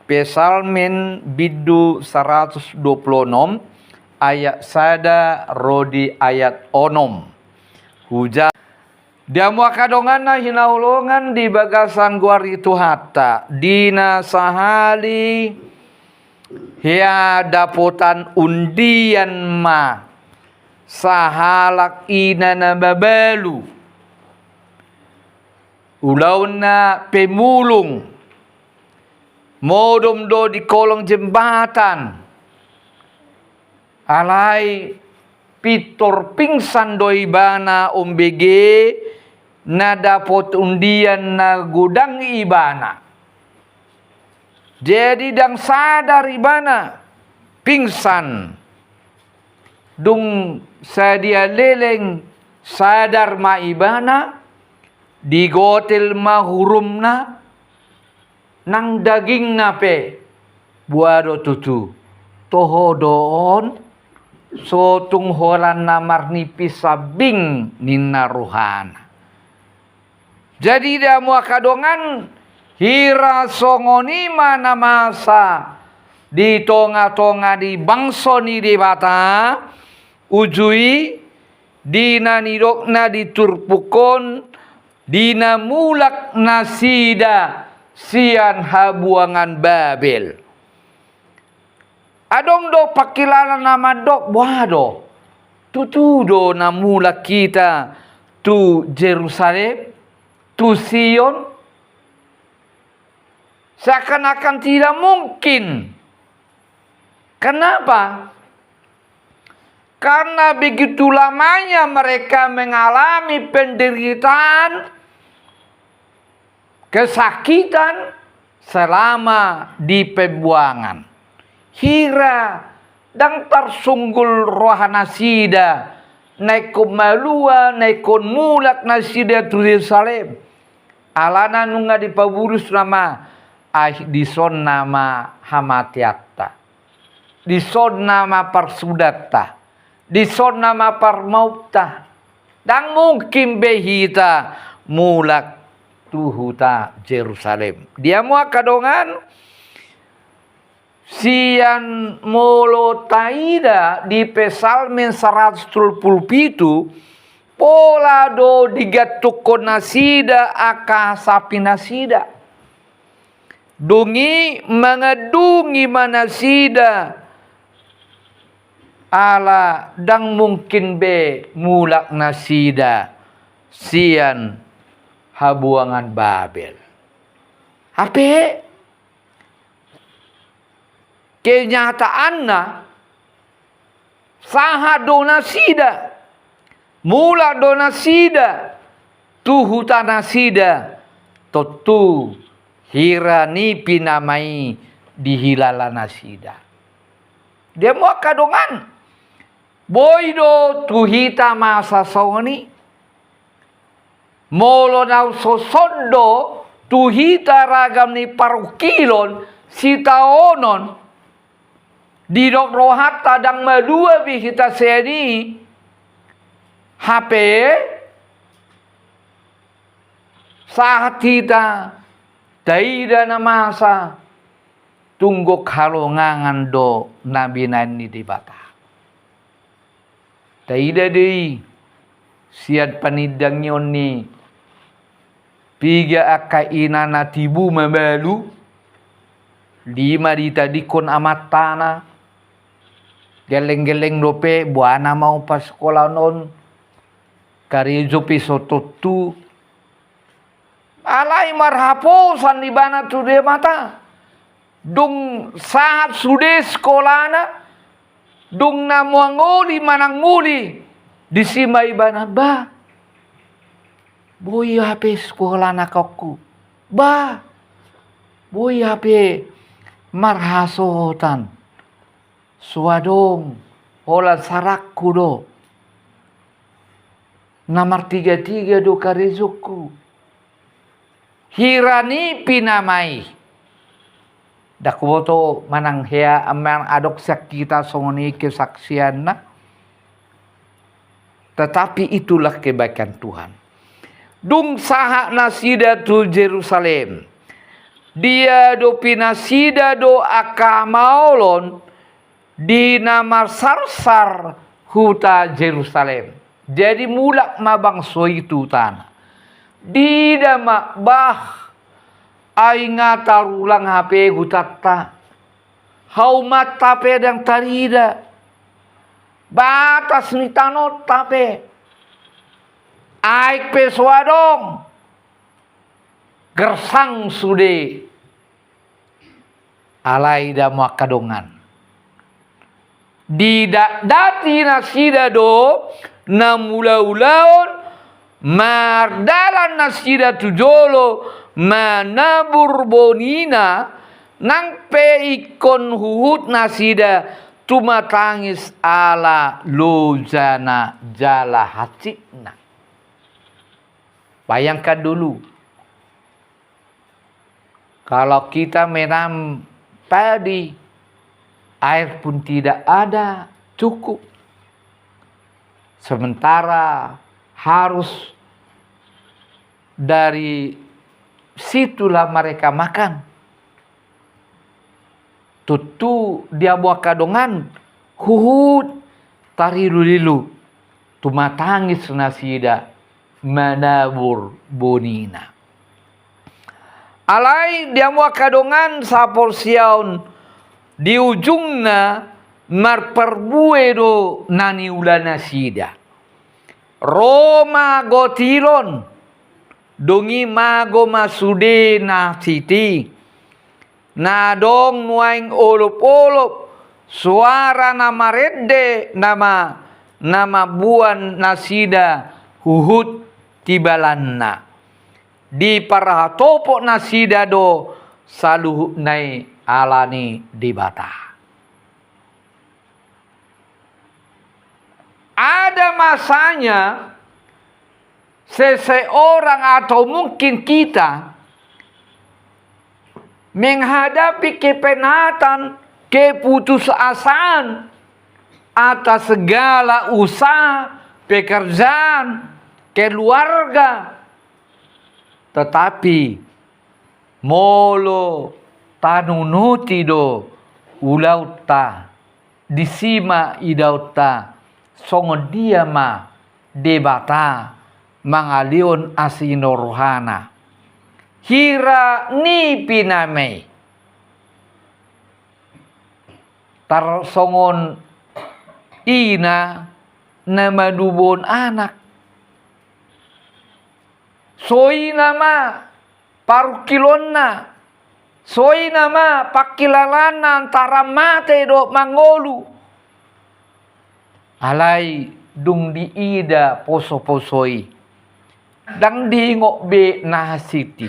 Pesalmin bidu 126 ayat sada rodi ayat onom. Hujan dia muakadongana hinaulungan di bagasan guari itu hatta dina sahali hia dapotan undian ma sahalak ina na babalu ulauna pemulung modom do di kolong jembatan alai pitor pingsan do ibana ombege na dapot undian na gudang ibana. Jadi dang sadar ibana pingsan dung sadia leleng sadar ma ibana digotel ma hurumna nang daging nape buado tutu toho doon sotung holan namar nipis sabing nina ruhana. Jadi dia muakadongan hira songoni mana masa di tonga-tonga di bangsoni di bata ujui dina nidokna diturpukon dina mulak nasida sian habuangan Babel. Adong do pakilala nama dok buado tutudo na mulak kita tu Jerusalem tu Sion. Seakan-akan tidak mungkin. Kenapa? Karena begitu lamanya mereka mengalami penderitaan, kesakitan selama di pembuangan. Hira dan tersunggul rohana sida naik kumalua naik kon mulak nasida tu Yerusalem. Alana nunga di paburus nama dison nama hamatiatta, dison nama parsudatta, dison nama parmauta, dan mungkin behita mulak tuhuta Jerusalem. Dia muakadongan sian molo taida di Pesalmin 137 pola do digatukon nasida aka sapi nasida dungi mengadungi manasida ala dang mungkin be mulak nasida sian habuangan Babel. Ape kenyataanna saha donasida mula donasida tu hutanasida totu hirani pinamai dihilala nasida. Dia mau kadongan boydo tuhita masa songoni molo nau sosondo tuhita ragam ni parukilon sitaonon didok rohat tadang madua bihita seni HP saat kita daida na masa tunggok halongangan do nabi nani di bata. Daida dei siat panidang yoni piga aka inana tibu mabalu lima ditadikon amat tanah geleng-geleng dope buana mau pas sekolah non karizo pisototu alai marhaposan di bana tu de mata dung saat sude sekolahna dung namuangoli manang muli disimai bana ba boy HP sekolah nakakku ba boy HP marhasotan suadong hola sarakku do nomor 33 do karizuku hirani pinamai dakwoto manang hea amang adok sakita songoni kesaksian na tetapi itulah kebaikan Tuhan dung saha nasida tu Jerusalem dia do pinasida do akamaolon di nama sarsar huta Jerusalem. Jadi mulak mabang so itu tanah. Di dama bah ay nga tarulang HP hutata. Haumat tape dan tarida. Batas ni tanot tape. Aik peswadong. Gersang sude. Alai da makadongan. Di dati nasida do na mula-ulaon mardalan nasida tujolo manabur bonina nang pe ikon huhut nasida tumatangis ala lojana jala hacikna. Bayangkan dulu, kalau kita menanam padi, air pun tidak ada cukup. Sementara harus dari situlah mereka makan. Tutu dia buah kadongan, huhut tarilulilu, tumatangis nasida manabur bonina. Alai dia buah kadongan sapor siaun di ujungna marperbuedo nani ulana sida. Roma gotilon dongi mago masude na siti. Nadong nuaing olup-olup suara nama redde nama buan nasida huhut tibalanna. Di parahatopok nasida do saluhuk nai alani di bata. Ada masanya seseorang atau mungkin kita menghadapi kepenatan, keputusasaan atas segala usaha, pekerjaan, keluarga. Tetapi molo tanunuti do ulauta disima idauta songo dia ma debata mangalion asinorohana hira ni pinamei tar songon ina nama dubon anak soi nama parukilonna soi nama pakilalana antara mate do mangolu alai dung di ida poso-posoi dang di ngok be nahasiti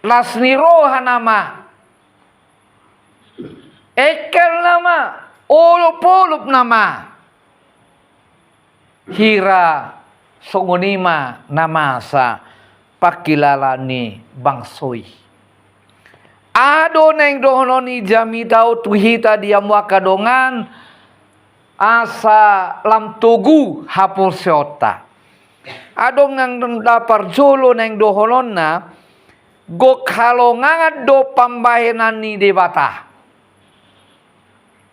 lasni roha nama ekel nama olup-olup nama hira songonima namasa pakilalani bangsoi. Ado neng dohononi jami tau tuhita diam wakadongan asa lam tugu hapur seota. Ado nang dapar jolo neng dohononna gok halongan do pambahenan ni debata.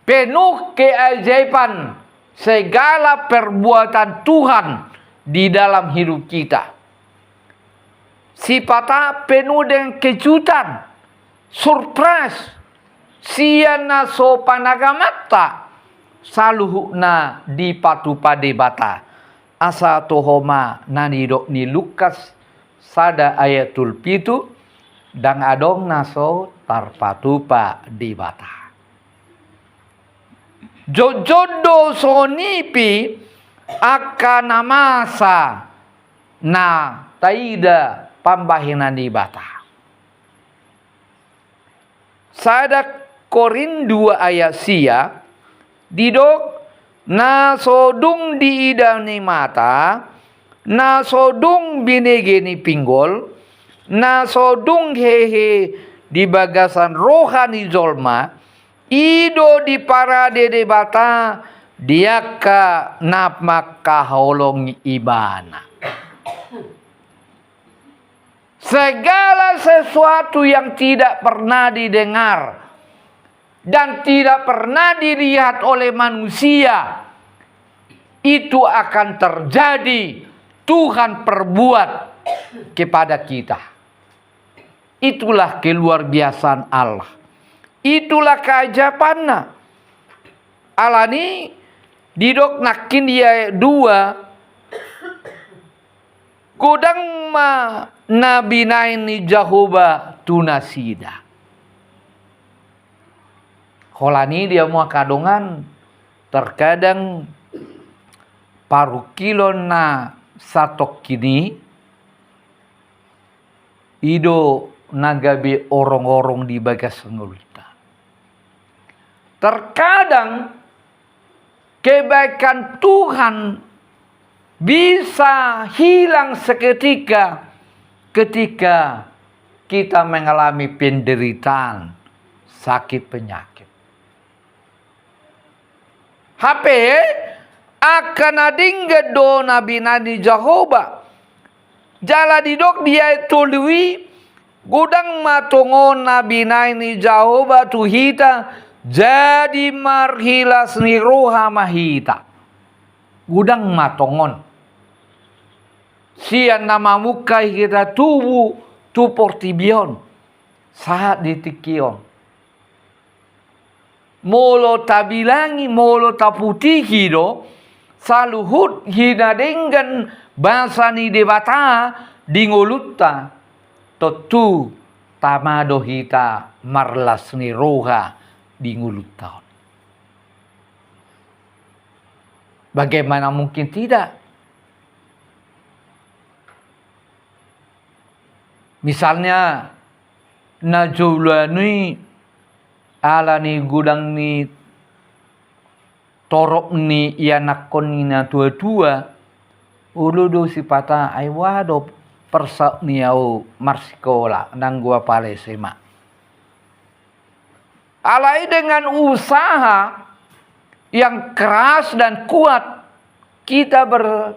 Penuh keajaiban segala perbuatan Tuhan di dalam hidup kita. Sifatnya penuh dengan kejutan, surprise, siana so panagamata, saluhukna di patupa debata. Asa tohoma nani dok ni Lukas sada ayatul pitu dang adong naso tarpatupa debata. Jojodo sonipi akan namasa na taida pambahinan di bata. Sada Korin 2 ayat sia didok na sodung di idani mata na sodung binege ni pinggol na sodung hehe di bagasan rohani zolma ido di parade de bata diaka napak kaholong ibana. Segala sesuatu yang tidak pernah didengar dan tidak pernah dilihat oleh manusia, itu akan terjadi. Tuhan perbuat kepada kita. Itulah keluarbiasaan Allah. Itulah keajabannya. Allah ni didok nakin dia 2. Kodang ma nabi naini Jahoba tunasida. Kolani dia mau kadongan terkadang paru kilo na satok kini ido nagabe orang-orang di bagas ngulta. Terkadang kebaikan Tuhan bisa hilang seketika ketika kita mengalami penderitaan, sakit penyakit. HP akan adingga do nabi nani Jahoba. Jala didok dia tului gudang matongon nabi nani Jahoba tuhita jadi marhilas ni roha mahita. Gudang matongon. Sian nama mukai kita tubuh tu portibion. Saat ditikion. Molo tabilangi molo taputihi do. Saluhut hina dengan bahasa ni debata dingolutta. Totu tamado hita marlas ni roha dingolutta. Bagaimana mungkin tidak? Misalnya najulani ala ni gudang ni torok ni ianakon ni na tua-tua uludo si pata ay wado persak ni au marsikola nang gua pale sema. Alai dengan usaha yang keras dan kuat kita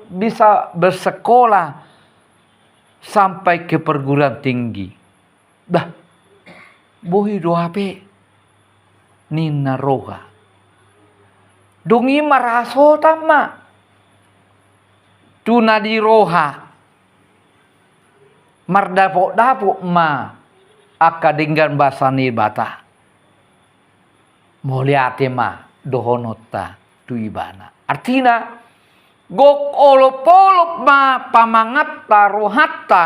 bisa bersekolah sampai ke perguruan tinggi. Dah, bohi doa pe nina roha. Dungi maraso tama. Tuna di roha. Mardapok-dapok ma. Akadinggan basani bata. Moliate ma dohonota tuibana. Artinya gok olop-olop ma pamangatta rohatta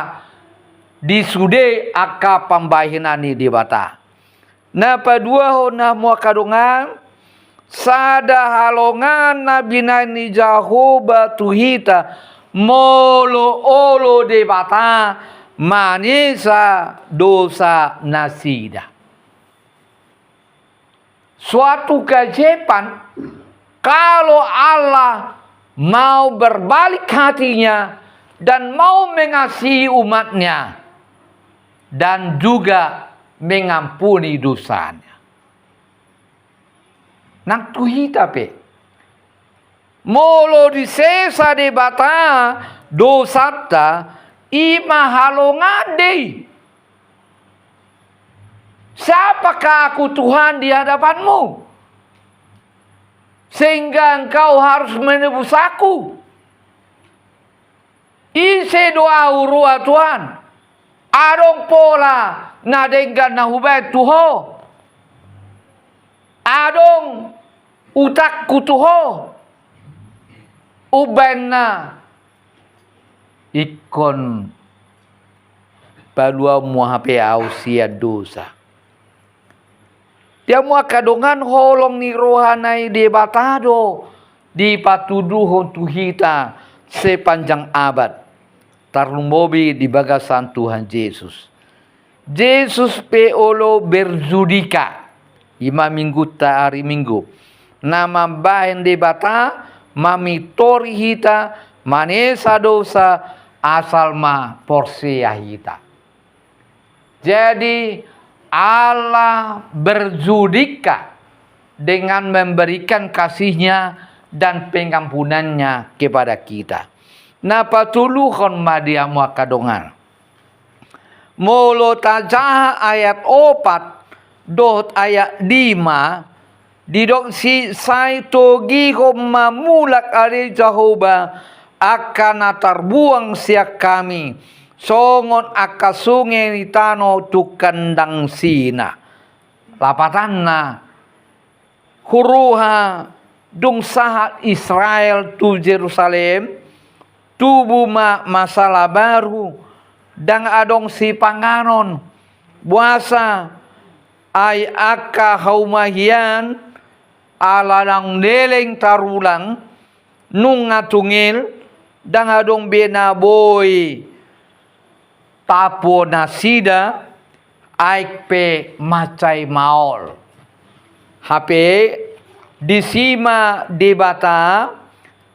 disude aka pambahinani di bata. Napa dua hona mua kadungan sada halongan nabi nani Jahoba tuhita molo olo de bata manisa dosa nasida. Suatu keajaiban kalau Allah mau berbalik hatinya dan mau mengasihi umatnya dan juga mengampuni dosanya. Nang tuhita pe. Molo di sesa de bata dosata ima halongade. Siapakah aku Tuhan di hadapanmu? Sehingga engkau harus menebus aku. Ise doa urua Tuhan. Adong pola nadenggan na hubay tuho. Adong utak kutuho. Uben na ikon palua muhape ausia dosa. Dia mua kadongan holong ni rohanai de batado di patuduhon tuhita sepanjang abad. Tarlumbobi di bagasan Tuhan Yesus. Yesus peolo berzudika. 5 minggu ta hari minggu. Nama bahen de bata mamitori hita manesa dosa asal ma porsia hita. Jadi Allah berzudika dengan memberikan kasihnya dan pengampunannya kepada kita. Napa tuluhon madiamu kadongan. Molo tajah ayat 4 dot ayat 5 didok si sai togi ko mamulak ari Jehovah akan terbuang siak kami songon akasunge ni tano tu kandang sina lapatanna huruha dung sahat Israel tu Jerusalem tubuh masalah baru dan adong si panganon buasa ay aka haumahian ala nang neleng tarulang nung ngatungil dan adong benaboy tapo nasida aik pe macai maol hape disima debata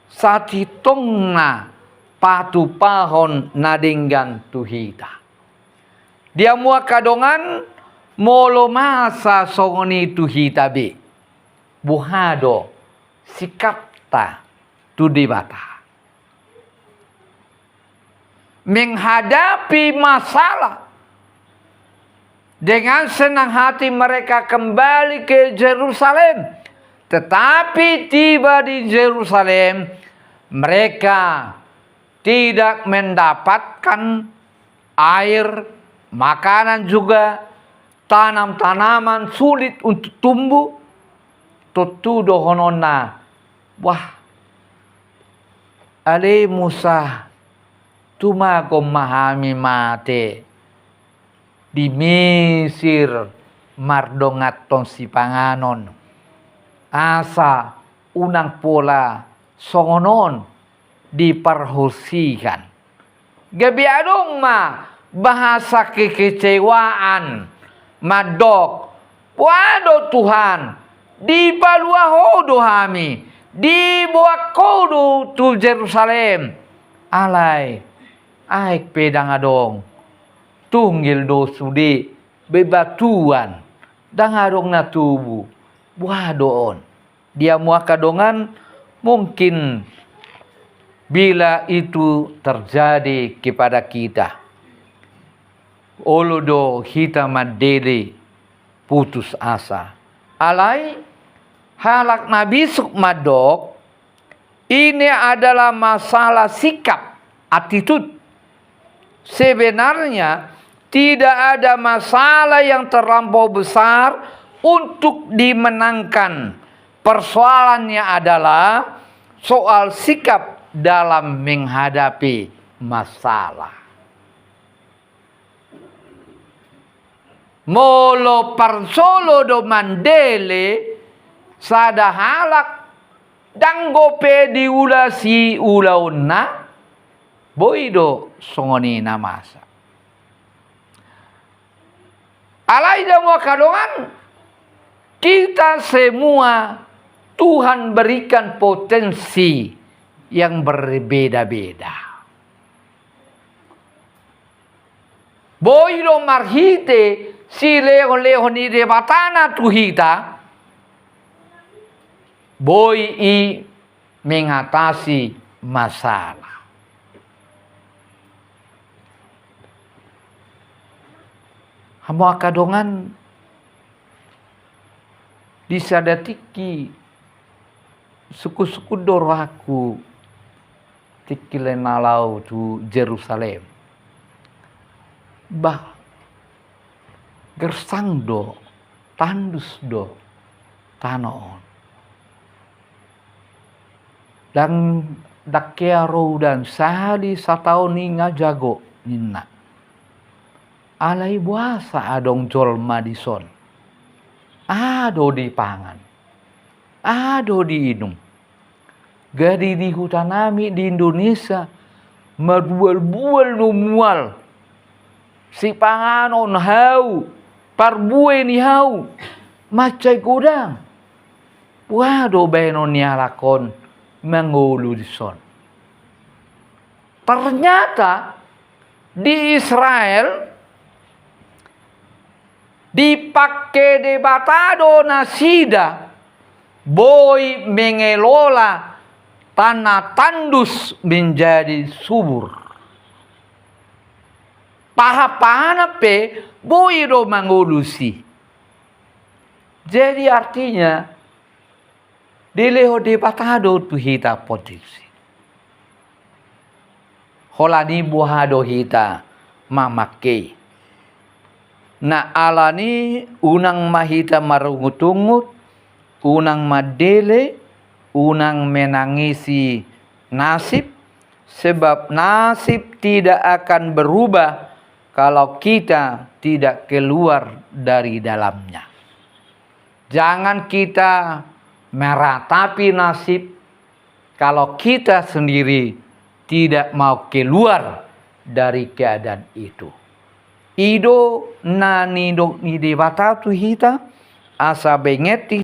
satitongna patu pahon nadinggan tuhita. Dia mua kadongan molo masa songoni tuhita be. Buhado sikapta tu debata. Menghadapi masalah dengan senang hati mereka kembali ke Jerusalem. Tetapi tiba di Jerusalem mereka tidak mendapatkan air, makanan juga, tanam-tanaman sulit untuk tumbuh. Tutudo honona, wah, ale Musa, tumago mahami mate di Mesir mardongaton si panganon. Asa unang pola songonon diperhosikan. Gabi adong bahasa kekecewaan madok. Wado Tuhan di paluahodo hami di buat kodo tu Jerusalem alai aik pedang adong tunggil do sudi bebatuan dang adong na tubuh buadoon dia muakadongan mungkin bila itu terjadi kepada kita, olodo kita madele putus asa. Alai halak nabi sukmadok, ini adalah masalah sikap, attitude. Sebenarnya tidak ada masalah yang terlampau besar untuk dimenangkan. Persoalannya adalah soal sikap dalam menghadapi masalah. Molo parsolo do mandele sada halak danggope diula si ulauna boido songoni namasa. Alai damu kadongan kita semua Tuhan berikan potensi yang berbeda-beda. Boido marhite si leho-leho ni debatana tuhita, boy i mengatasi masalah. Hamo kadongan disadatiki suku-suku doraku tikilen nalau tu Jerusalem. Bah gersang do, tandus do, tanoon. Dan dakearo dan sahadi satao ninga jago ninna. Alai buasa adong jolma dison. Ado di pangan. Ado di inum. Gadi di hutan nami di Indonesia merbual-bual numual. Si panganon hau, parbuai ni hau, macai kudang. Wado benon ni alakon mengulu dison. Ternyata di Israel dipakai debatado nasida boy mengelola tanah tandus menjadi subur. paha-paha pe boiro mangulusi. Jadi artinya dileho de patado tu hita potensi. Holani buhado hita mamake. Na alani unang mahita marungut-ungut, unang madele, unang menangisi nasib, sebab nasib tidak akan berubah kalau kita tidak keluar dari dalamnya. Jangan kita meratapi nasib kalau kita sendiri tidak mau keluar dari keadaan itu. Ido nani dok ni debata tu hita asa bengeti